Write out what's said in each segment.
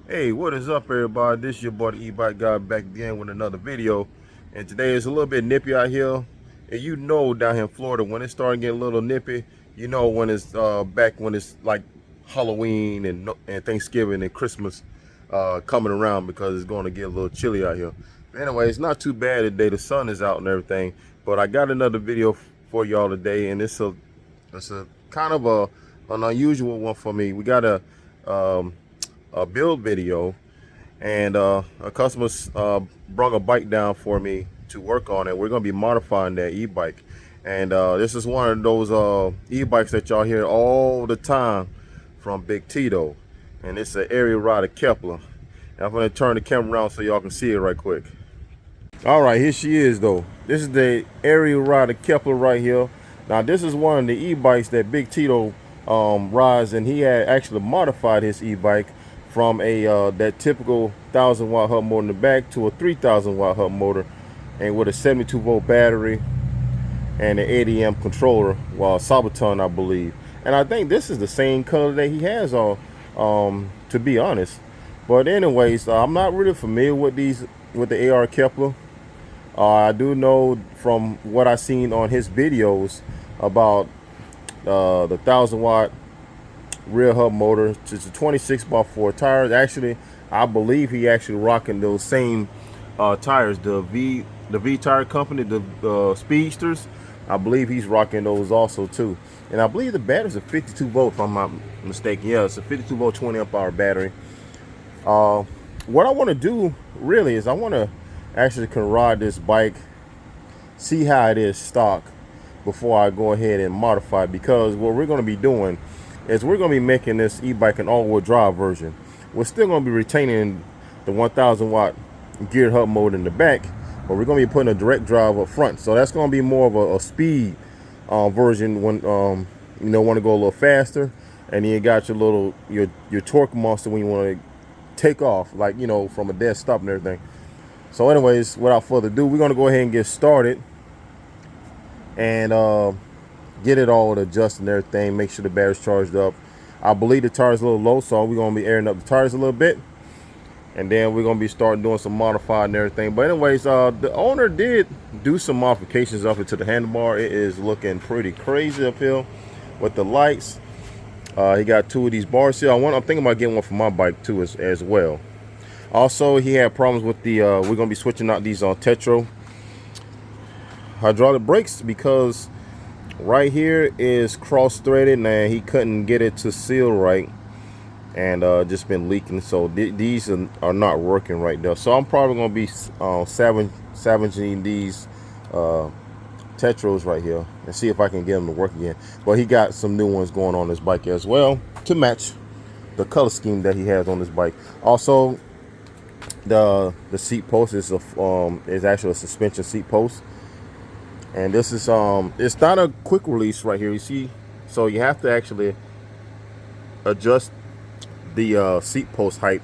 Hey, what is up, everybody? This is your boy, the E-bike guy, back again with another video. And today is a little bit nippy out here. And you know, down here in Florida, when it starts getting a little nippy, you know, when it's back when it's like Halloween and Thanksgiving and Christmas coming around, because it's going to get a little chilly out here. But anyway, it's not too bad today. The sun is out and everything. But I got another video for y'all today, and it's a kind of an unusual one for me. We got a build video, and a customer brought a bike down for me to work on it. We're going to be modifying that e-bike, and this is one of those e-bikes that y'all hear all the time from Big Tito, and it's an Ariel rider Kepler. And I'm going to turn the camera around so y'all can see it right quick. All right, here she is though. This is the Ariel rider Kepler right here. Now this is one of the e-bikes that Big Tito rides, and he had actually modified his e-bike from a that typical 1,000-watt hub motor in the back to a 3,000-watt hub motor, and with a 72-volt battery and an 80 amp controller, while Sabaton, I believe. And I think this is the same color that he has on, to be honest. But anyways, I'm not really familiar with the AR Kepler. I do know from what I've seen on his videos about the 1,000-watt rear hub motor. It's a 26x4 tires. Actually, I believe he actually rocking those same tires, the V tire company, the Speedsters. I believe he's rocking those also too. And I believe the battery's a 52 volt, if I'm not mistaken. Yeah, it's a 52 volt 20 amp hour battery. What I want to do really is I want to actually can ride this bike, see how it is stock, before I go ahead and modify it, because what we're going to be doing is we're going to be making this e-bike an all-wheel drive version. We're still going to be retaining the 1,000-watt geared hub motor in the back, but we're going to be putting a direct drive up front. So that's going to be more of a speed version when you know, want to go a little faster, and then you got your little your torque monster when you want to take off, like, you know, from a dead stop and everything. So anyways, without further ado, we're going to go ahead and get started and get it all adjusted and everything. Make sure the battery's charged up. I believe the tire's a little low, so we're going to be airing up the tires a little bit, and then we're going to be starting doing some modifying and everything. But anyways, the owner did do some modifications up into the handlebar. It is looking pretty crazy up here with the lights. He got two of these bars here. I'm thinking about getting one for my bike too as well. Also, he had problems with the we're going to be switching out these Tetro hydraulic brakes, because right here is cross threaded and he couldn't get it to seal right, and just been leaking. So these are not working right now. So I'm probably going to be salvaging these Tetros right here and see if I can get them to work again. But he got some new ones going on this bike as well to match the color scheme that he has on this bike. Also, the seat post is actually a suspension seat post, and this is it's not a quick release right here, you see. So you have to actually adjust the seat post height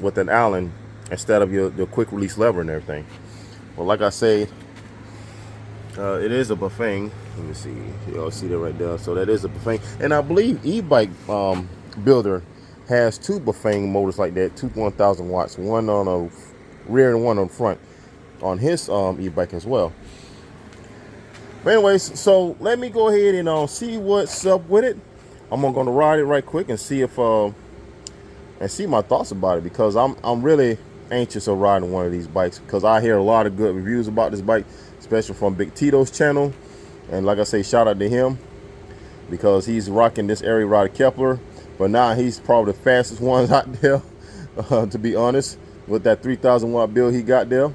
with an Allen instead of your quick release lever and everything. Well, like I say, it is a buffet. Let me see, y'all see that right there. So that is a buffet, and I believe e-bike builder has two buffet motors like that, two 1,000 watts, one on the rear and one on the front on his e-bike as well. But anyways, so let me go ahead and see what's up with it. I'm gonna ride it right quick and see if and see my thoughts about it, because I'm really anxious of riding one of these bikes, because I hear a lot of good reviews about this bike, especially from Big Tito's channel. And like I say, shout out to him, because he's rocking this Ariel rider Kepler. But now he's probably the fastest one out there, to be honest, with that 3,000-watt build he got there,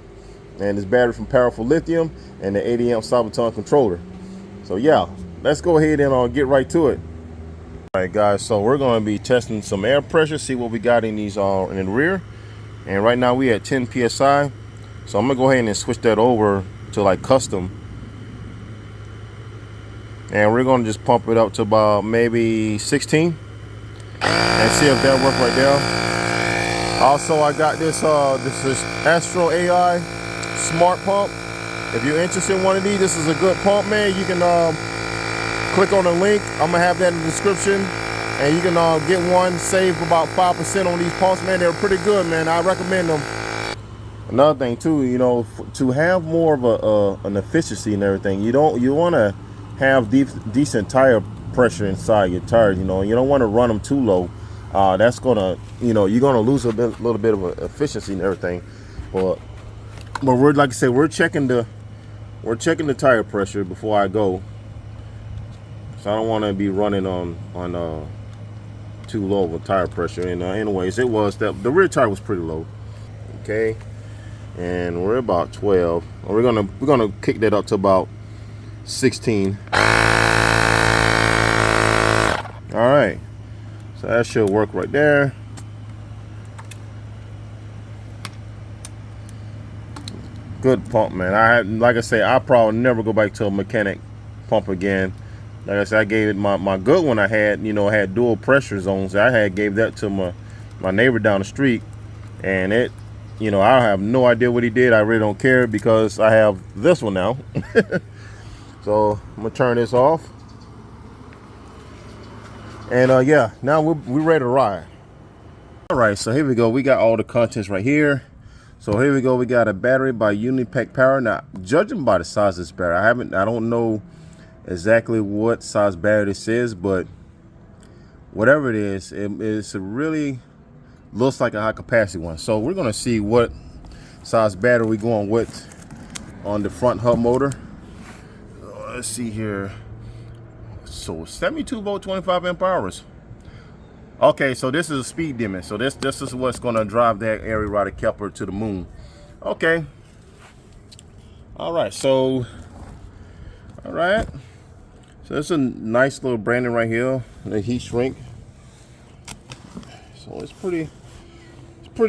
and his battery from Powerful Lithium, and the 80 amp Sabaton controller. So yeah, let's go ahead and get right to it. All right, guys, so we're going to be testing some air pressure, see what we got in these in the rear. And right now we at 10 psi, so I'm gonna go ahead and switch that over to like custom, and we're gonna just pump it up to about maybe 16 and see if that works right there. Also, I got this is Astro AI smart pump. If you're interested in one of these, this is a good pump, man. You can click on the link. I'm gonna have that in the description. and you can get one, save about 5% on these pumps, man. They're pretty good, man. I recommend them. Another thing too, you know, to have more of an efficiency and everything, you want to have decent tire pressure inside your tires. You know, you don't want to run them too low. That's gonna, you know, you're gonna lose little bit of efficiency and everything. But we're, like I said, we're checking the tire pressure before I go. So I don't want to be running on too low of a tire pressure. And anyways, it was the rear tire was pretty low. Okay. And we're about 12. We're gonna kick that up to about 16. All right, so that should work right there. Good pump, man. Like I say, I probably never go back to a mechanic pump again. Like I said, I gave it my good one. I had, you know, had dual pressure zones. I gave that to my neighbor down the street, and it, you know, I have no idea what he did. I really don't care because I have this one now. So I'm gonna turn this off. And yeah, now we're ready to ride. All right, so here we go. We got all the contents right here. So here we go. We got a battery by Unipec Power. Now, judging by the size of this battery, I don't know exactly what size battery this is, but whatever it is, a really looks like a high capacity one. So we're gonna see what size battery we're going with on the front hub motor. Let's see here. So 72 volt, 25 amp hours. Okay, so this is a speed demon. So this is what's gonna drive that Ariel Kepler to the moon. Okay. All right. So it's a nice little branding right here. The heat shrink. So it's pretty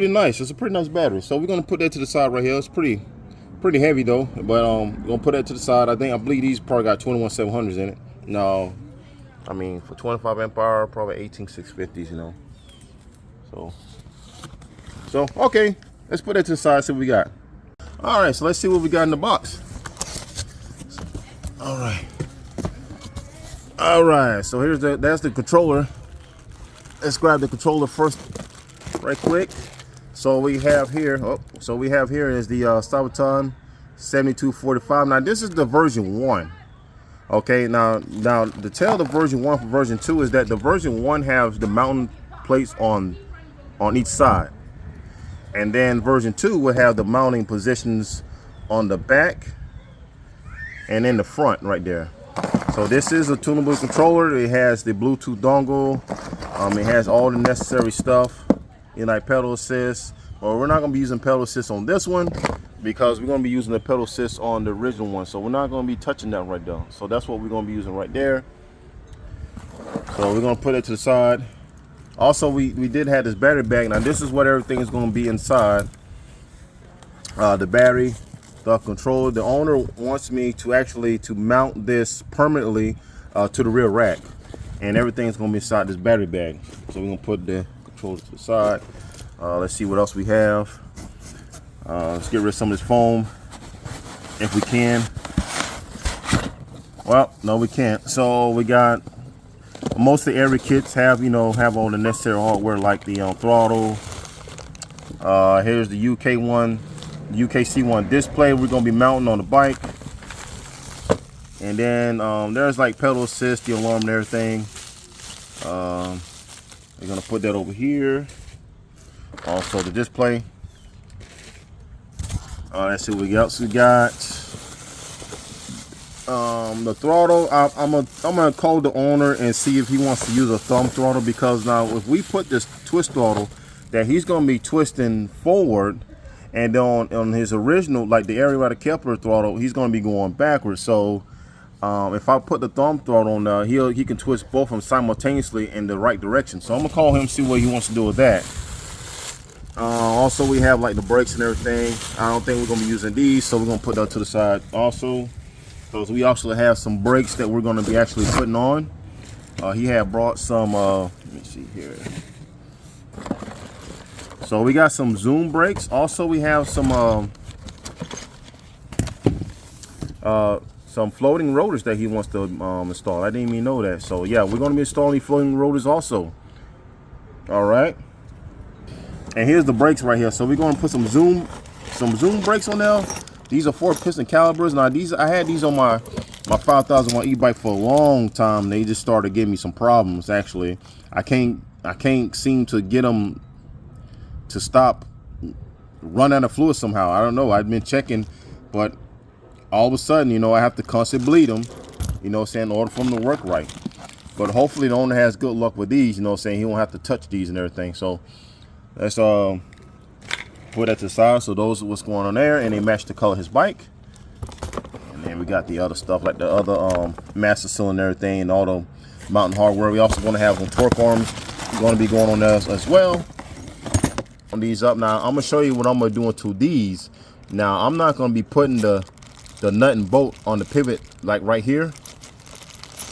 nice. It's a pretty nice battery. So we're gonna put that to the side right here. It's pretty heavy though, but we're gonna put that to the side. I believe these probably got 21700s in it. No, I mean for 25 amp hour, probably 18650s, you know. So okay, let's put that to the side. See what we got. All right, so let's see what we got in the box. All right. So that's the controller. Let's grab the controller first, right quick. So we have here, is the Sabaton 7245. Now this is the version 1. Okay, now to tell the version 1 from version 2 is that the version 1 has the mounting plates on each side, and then version 2 will have the mounting positions on the back and in the front right there. So this is a tunable controller. It has the Bluetooth dongle. It has all the necessary stuff. You know, like pedal assist. Well, we're not going to be using pedal assist on this one because we're going to be using the pedal assist on the original one. So we're not going to be touching that right there. So that's what we're going to be using right there. So we're going to put it to the side. Also, we did have this battery bag. Now this is what everything is going to be inside. The battery, the controller. The owner wants me to mount this permanently to the rear rack, and everything's going to be inside this battery bag. So we're going to put the controller to the side. Let's see what else we have. Let's get rid of some of this foam if we can. Well, no, we can't. So we got most of the Ariel kits have all the necessary hardware, like the throttle. Here's the UKC1 display we're gonna be mounting on the bike, and then there's like pedal assist, the alarm and everything. We're gonna put that over here. Also the display. Let's see what we got. So we got the throttle. I'm gonna call the owner and see if he wants to use a thumb throttle, because now if we put this twist throttle, that he's gonna be twisting forward, and on his original, like the Ariel Kepler throttle, he's gonna be going backwards. So if I put the thumb throttle on, he can twist both of them simultaneously in the right direction. So I'm gonna call him, see what he wants to do with that. Also, we have like the brakes and everything. I don't think we're gonna be using these, so we're gonna put that to the side also, because we also have some brakes that we're gonna be actually putting on. He had brought some, let me see here. So we got some zoom brakes. Also, we have some some floating rotors that he wants to install. I didn't even know that. So yeah, we're going to be installing floating rotors also. All right. And here's the brakes right here. So we're going to put some zoom brakes on there. These are 4-piston calibers. Now I had these on my 5001 e-bike for a long time. They just started giving me some problems. Actually, I can't seem to get them to stop, run out of fluid somehow. I don't know. I've been checking, but all of a sudden, you know, I have to constantly bleed them, you know, saying, in order for them to work right. But hopefully the owner has good luck with these, you know, saying he won't have to touch these and everything. So let's put that to the side. So those are what's going on there, and they match the color of his bike. And then we got the other stuff like the other master cylinder and everything, and all the mountain hardware. We also going to have some torque arms going to be going on there as well. On these up now, I'm gonna show you what I'm gonna do to these. Now I'm not gonna be putting the nut and bolt on the pivot like right here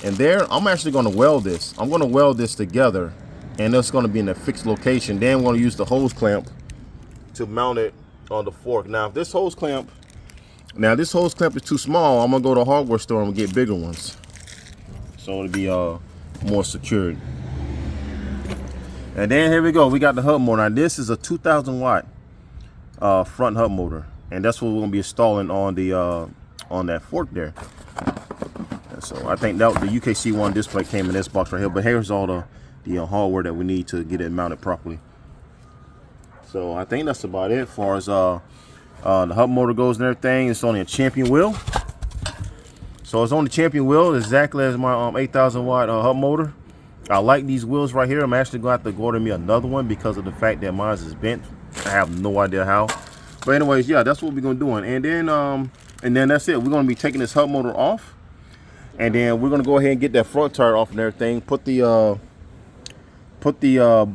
and there. I'm actually gonna weld this. I'm gonna weld this together, and it's gonna be in a fixed location. Then I'm gonna use the hose clamp to mount it on the fork. Now if this hose clamp is too small, I'm gonna go to a hardware store and get bigger ones, so it'll be more secured. And then here we go. We got the hub motor. Now this is a 2,000 watt front hub motor, and that's what we're gonna be installing on the on that fork there. And so I think that the UKC1 display came in this box right here. But here's all the hardware that we need to get it mounted properly. So I think that's about it as far as the hub motor goes and everything. It's only a champion wheel. So it's on the champion wheel exactly as my 8,000 watt hub motor. I like these wheels right here. I'm actually going to have to order me another one because of the fact that mine is bent. I have no idea how. But anyways, yeah, that's what we're going to do. And then that's it. We're going to be taking this hub motor off. And then we're going to go ahead and get that front tire off and everything. Put the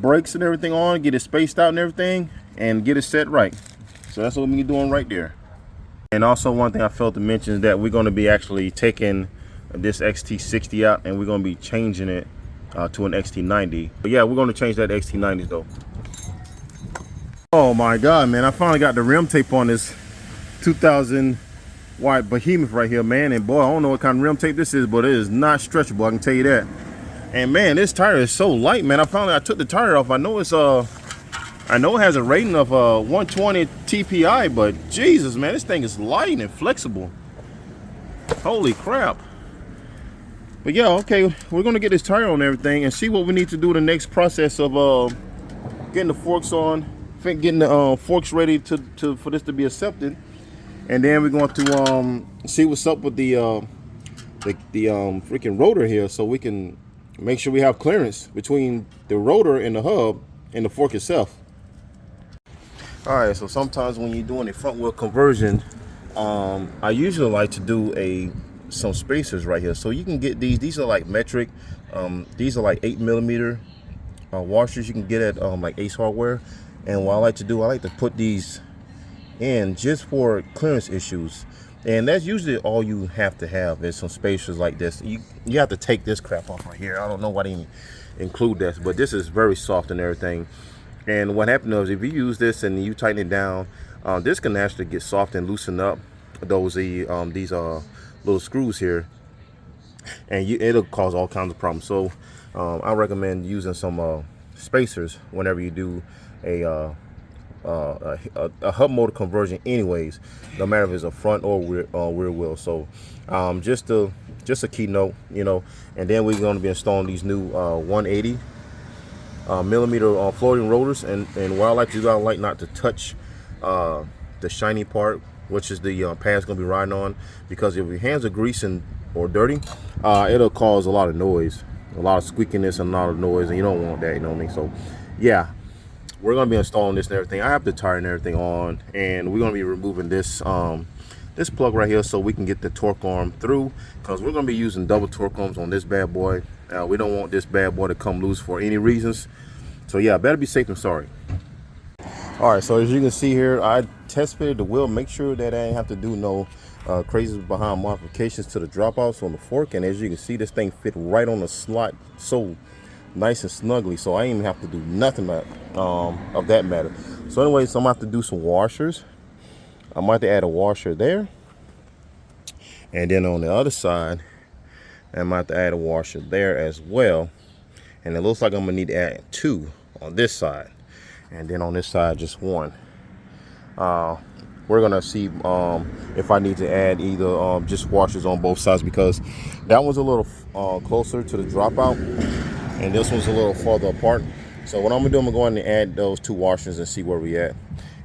brakes and everything on. Get it spaced out and everything. And get it set right. So that's what we're doing right there. And also one thing I failed to mention is that we're going to be actually taking this XT60 out. And we're going to be changing it to an XT90. But yeah, we're going to change that to XT90s though. Oh my god, man, I finally got the rim tape on this 2,000 watt behemoth right here, man. And boy, I don't know what kind of rim tape this is, but it is not stretchable, I can tell you that. And man, this tire is so light, man. I took the tire off. I know it has a rating of 120 TPI, but Jesus, man, this thing is light and flexible. Holy crap. But yeah, okay, we're gonna get this tire on everything and see what we need to do the next process of getting the forks on, getting the forks ready for this to be accepted. And then we're going to see what's up with the freaking rotor here, so we can make sure we have clearance between the rotor and the hub and the fork itself. All right, so sometimes when you're doing a front wheel conversion, I usually like to do some spacers right here. So you can get these are like metric, these are like 8mm washers you can get at like Ace Hardware. And what I like to do, I like to put these in just for clearance issues. And that's usually all you have to have is some spacers like this. You have to take this crap off right here. I don't know why they include this, but this is very soft and everything. And what happens is if you use this and you tighten it down, this can actually get soft and loosen up these little screws here, and it'll cause all kinds of problems. So I recommend using some spacers whenever you do a hub motor conversion anyways, no matter if it's a front or rear wheel. So just a keynote, you know. And then we're going to be installing these new 180 millimeter floating rotors, and what I like to do, I like not to touch the shiny part, which is the pad's gonna be riding on, because if your hands are greasy or dirty, it'll cause a lot of noise, a lot of squeakiness and a lot of noise, and you don't want that, you know what I mean? So yeah, we're gonna be installing this and everything. I have the tire and everything on, and we're gonna be removing this this plug right here so we can get the torque arm through, because we're gonna be using double torque arms on this bad boy. We don't want this bad boy to come loose for any reasons. So yeah, better be safe than sorry. All right, so as you can see here, I test fitted the wheel, make sure that I ain't have to do no crazy behind modifications to the dropouts on the fork. And as you can see, this thing fit right on the slot, so nice and snugly. So I ain't even have to do nothing of that matter. So anyway, so I'm gonna have to do some washers. I might have to add a washer there. And then on the other side, I'm about to add a washer there as well. And it looks like I'm gonna need to add 2 on this side. And then on this side, just 1. We're gonna see if I need to add either just washers on both sides, because that one's a little closer to the dropout and this one's a little farther apart. So what I'm gonna do, I'm gonna go ahead and add those 2 washers and see where we at.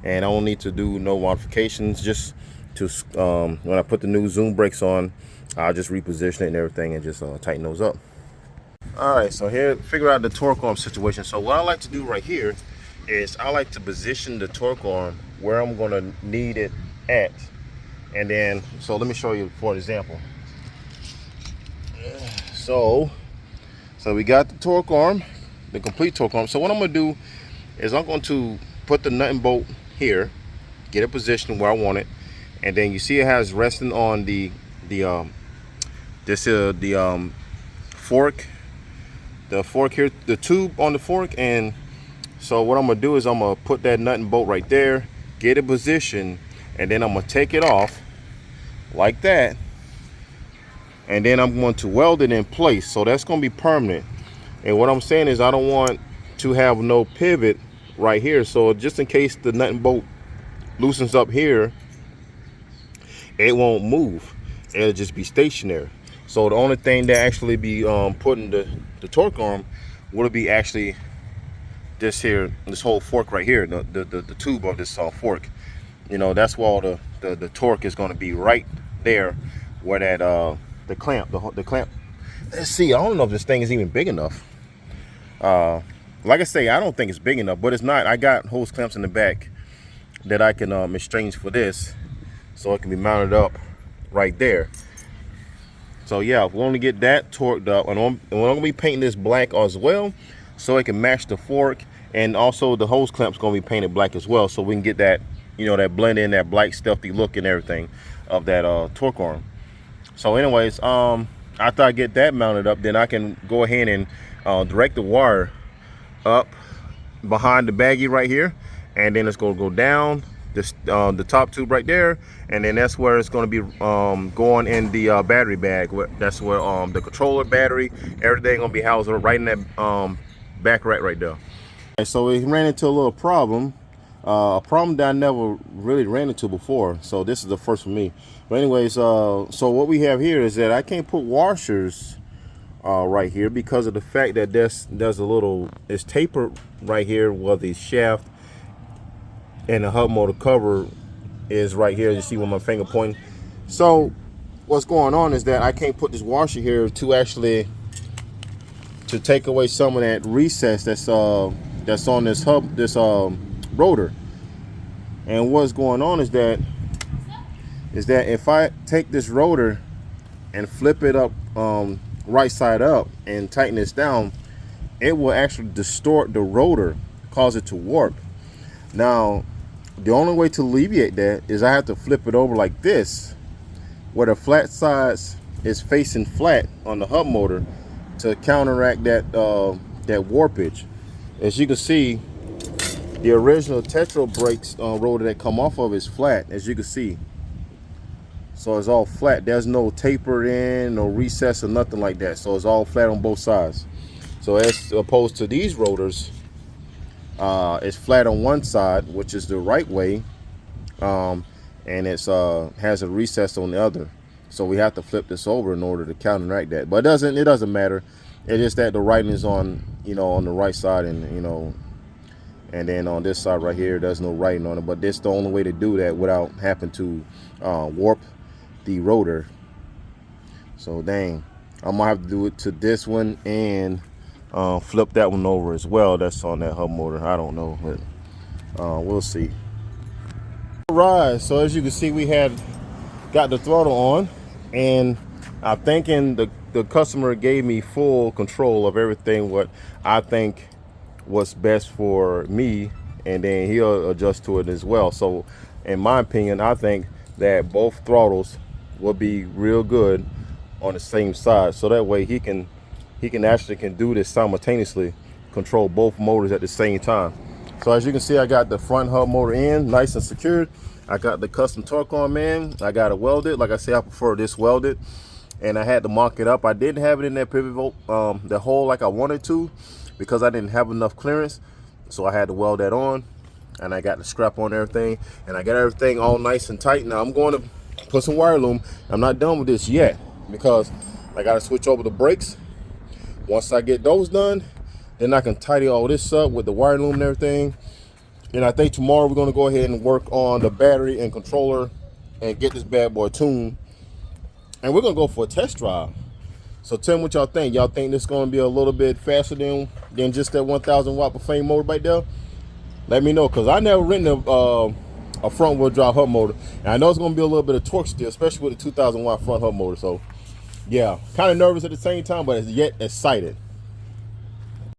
And I won't need to do no modifications, just to when I put the new zoom brakes on, I'll just reposition it and everything and just tighten those up. All right, so here, figure out the torque arm situation. So what I like to do right here is I like to position the torque arm where I'm gonna need it at. And then, so let me show you for example. So we got the torque arm, the complete torque arm. So what I'm gonna do is I'm going to put the nut and bolt here, get it positioned where I want it. And then you see it has resting on the fork. The fork here, the tube on the fork. And so what I'm gonna do is I'm gonna put that nut and bolt right there, get it positioned, and then I'm gonna take it off like that, and then I'm going to weld it in place. So that's gonna be permanent. And what I'm saying is I don't want to have no pivot right here. So just in case the nut and bolt loosens up here, it won't move, it'll just be stationary. So the only thing that actually be putting the torque arm would be actually this here, this whole fork right here, the tube of this fork. You know, that's where all the torque is going to be, right there where that the clamp. Let's see, I don't know if this thing is even big enough. Like I say, I don't think it's big enough, but it's not. I got hose clamps in the back that I can exchange for this, so it can be mounted up right there. So yeah, we're going to get that torqued up, and we're going to be painting this black as well, so it can match the fork, and also the hose clamp's going to be painted black as well, so we can get that, you know, that blend in, that black stealthy look and everything of that torque arm. So anyways, after I get that mounted up, then I can go ahead and direct the wire up behind the baggie right here, and then it's going to go down this the top tube right there, and then that's where it's going to be going in the battery bag. That's where the controller, battery, everything going to be housed right in that back rack right there. And so we ran into a little problem, a problem that I never really ran into before, so this is the first for me. But anyways, so what we have here is that I can't put washers right here because of the fact that there's a little, it's tapered right here where the shaft and the hub motor cover is right here. You see where my finger pointing. So what's going on is that I can't put this washer here to actually to take away some of that recess that's on this hub, this rotor. And what's going on is that if I take this rotor and flip it up right side up and tighten this down, it will actually distort the rotor, cause it to warp. Now the only way to alleviate that is I have to flip it over like this, where the flat sides is facing flat on the hub motor, to counteract that that warpage. As you can see, the original Tetra brakes rotor that come off of is flat, as you can see. So it's all flat. There's no taper in, no recess or nothing like that. So it's all flat on both sides. So as opposed to these rotors, it's flat on one side, which is the right way, and it's has a recess on the other. So we have to flip this over in order to counteract that. But it doesn't matter. It's just that the writing is on, you know, on the right side, and you know, and then on this side right here, there's no writing on it. But this is the only way to do that without having to warp the rotor. So dang, I'm gonna have to do it to this one and flip that one over as well. That's on that hub motor. I don't know, but we'll see. All right, so as you can see, we had got the throttle on, and I'm thinking the customer gave me full control of everything what I think was best for me, and then he'll adjust to it as well. So in my opinion, I think that both throttles will be real good on the same side, so that way he can actually do this simultaneously, control both motors at the same time. So as you can see, I got the front hub motor in nice and secured, I got the custom torque on, man. I got it welded. Like I said, I prefer this welded. And I had to mark it up. I didn't have it in that pivot the hole like I wanted to, because I didn't have enough clearance. So I had to weld that on. And I got the scrap on everything. And I got everything all nice and tight. Now I'm going to put some wire loom. I'm not done with this yet, because I got to switch over the brakes. Once I get those done, then I can tidy all this up with the wire loom and everything. And I think tomorrow we're going to go ahead and work on the battery and controller and get this bad boy tuned. And we're going to go for a test drive. So tell me what y'all think. Y'all think this is going to be a little bit faster than just that 1,000 watt per frame motor right there? Let me know, because I never ridden a front wheel drive hub motor. And I know it's going to be a little bit of torque still, especially with the 2,000 watt front hub motor. So yeah, kind of nervous at the same time, but yet excited.